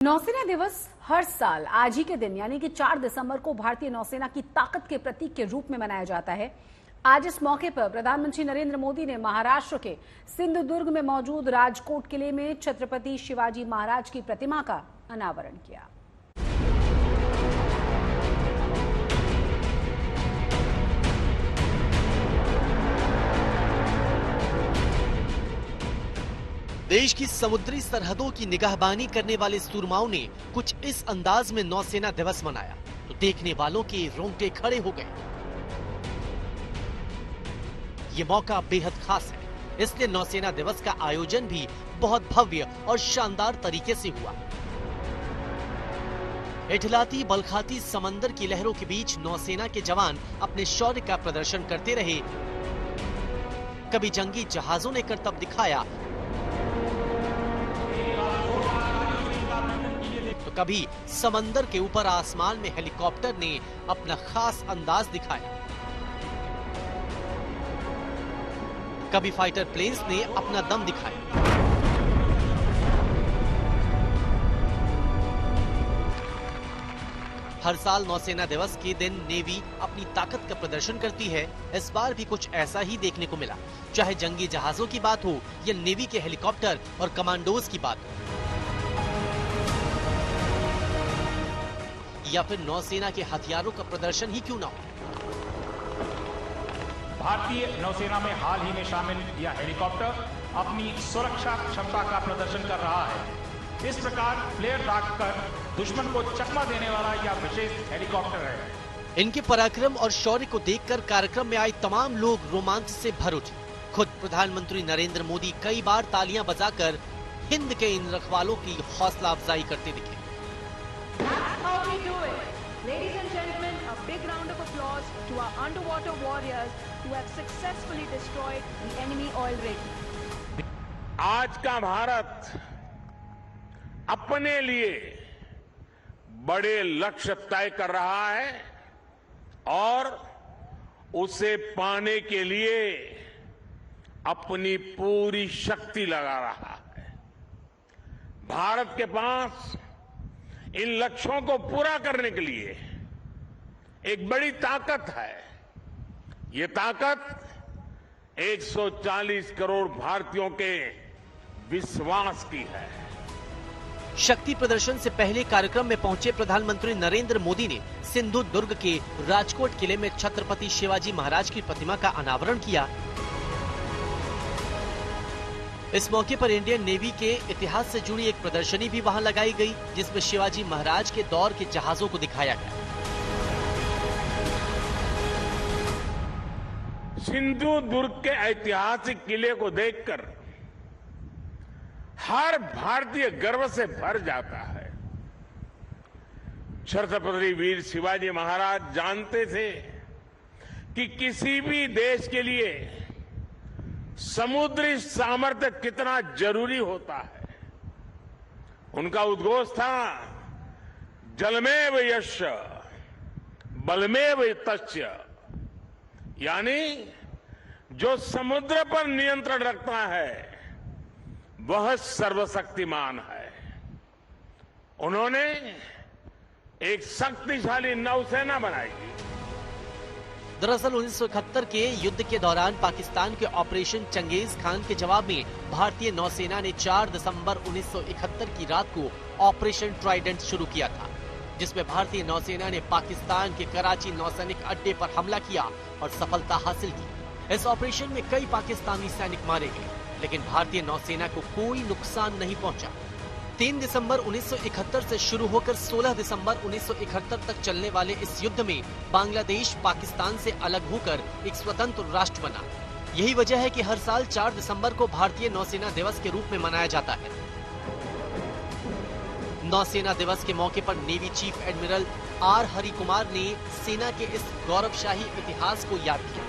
नौसेना दिवस हर साल आज ही के दिन यानी कि 4 दिसंबर को भारतीय नौसेना की ताकत के प्रतीक के रूप में मनाया जाता है। आज इस मौके पर प्रधानमंत्री नरेंद्र मोदी ने महाराष्ट्र के सिंधुदुर्ग में मौजूद राजकोट किले में छत्रपति शिवाजी महाराज की प्रतिमा का अनावरण किया। देश की समुद्री सरहदों की निगाहबानी करने वाले सूरमाओं ने कुछ इस अंदाज में नौसेना दिवस मनाया तो देखने वालों के रोंगटे खड़े हो गए। ये मौका बेहद खास है, इसलिए नौसेना दिवस का आयोजन भी बहुत भव्य और शानदार तरीके से हुआ। इठलाती बलखाती समंदर की लहरों के बीच नौसेना के जवान अपने शौर्य का प्रदर्शन करते रहे। कभी जंगी जहाजों ने करतब दिखाया तो कभी समंदर के ऊपर आसमान में हेलीकॉप्टर ने अपना खास अंदाज दिखाया। कभी फाइटर प्लेन्स ने अपना दम दिखाया। हर साल नौसेना दिवस के दिन नेवी अपनी ताकत का प्रदर्शन करती है। इस बार भी कुछ ऐसा ही देखने को मिला, चाहे जंगी जहाजों की बात हो या नेवी के हेलीकॉप्टर और कमांडोज की बात हो या फिर नौसेना के हथियारों का प्रदर्शन ही क्यों ना हो। भारतीय नौसेना में हाल ही में शामिल यह हेलीकॉप्टर अपनी सुरक्षा क्षमता का प्रदर्शन कर रहा है। इस प्रकार फ्लेयर दागकर दुश्मन को चकमा देने वाला यह विशेष हेलीकॉप्टर है। इनके पराक्रम और शौर्य को देखकर कार्यक्रम में आए तमाम लोग रोमांच से भर उठे। खुद प्रधानमंत्री नरेंद्र मोदी कई बार तालियां बजाकर हिंद के इन रखवालों की हौसला अफजाई करते दिखे। How we do it. Ladies and gentlemen, a big round of applause to our underwater warriors who have successfully destroyed the enemy oil rig. आज का भारत अपने लिए बड़े लक्ष्य तय कर रहा है और उसे पाने के लिए अपनी पूरी शक्ति लगा रहा है। भारत के पास इन लक्ष्यों को पूरा करने के लिए एक बड़ी ताकत है। ये ताकत 140 करोड़ भारतीयों के विश्वास की है। शक्ति प्रदर्शन से पहले कार्यक्रम में पहुंचे प्रधानमंत्री नरेंद्र मोदी ने सिंधुदुर्ग के राजकोट किले में छत्रपति शिवाजी महाराज की प्रतिमा का अनावरण किया। इस मौके पर इंडियन नेवी के इतिहास से जुड़ी एक प्रदर्शनी भी वहां लगाई गई, जिसमें शिवाजी महाराज के दौर के जहाजों को दिखाया गया। सिंधुदुर्ग के ऐतिहासिक किले को देखकर हर भारतीय गर्व से भर जाता है। छत्रपति वीर शिवाजी महाराज जानते थे कि किसी भी देश के लिए समुद्री सामर्थ्य कितना जरूरी होता है। उनका उद्घोष था, जलमेव यस्य बलमेव तस्य, यानी जो समुद्र पर नियंत्रण रखता है वह सर्वशक्तिमान है। उन्होंने एक शक्तिशाली नौसेना बनाई। दरअसल 1971 के युद्ध के दौरान पाकिस्तान के ऑपरेशन चंगेज खान के जवाब में भारतीय नौसेना ने 4 दिसंबर 1971 की रात को ऑपरेशन ट्राइडेंट शुरू किया था, जिसमें भारतीय नौसेना ने पाकिस्तान के कराची नौसैनिक अड्डे पर हमला किया और सफलता हासिल की। इस ऑपरेशन में कई पाकिस्तानी सैनिक मारे गए, लेकिन भारतीय नौसेना को कोई नुकसान नहीं पहुंचा। 3 दिसंबर 1971 से शुरू होकर 16 दिसंबर 1971 तक चलने वाले इस युद्ध में बांग्लादेश पाकिस्तान से अलग होकर एक स्वतंत्र राष्ट्र बना। यही वजह है कि हर साल 4 दिसंबर को भारतीय नौसेना दिवस के रूप में मनाया जाता है। नौसेना दिवस के मौके पर navy chief admiral R Hari Kumar ने सेना के इस गौरवशाही इतिहास को याद किया।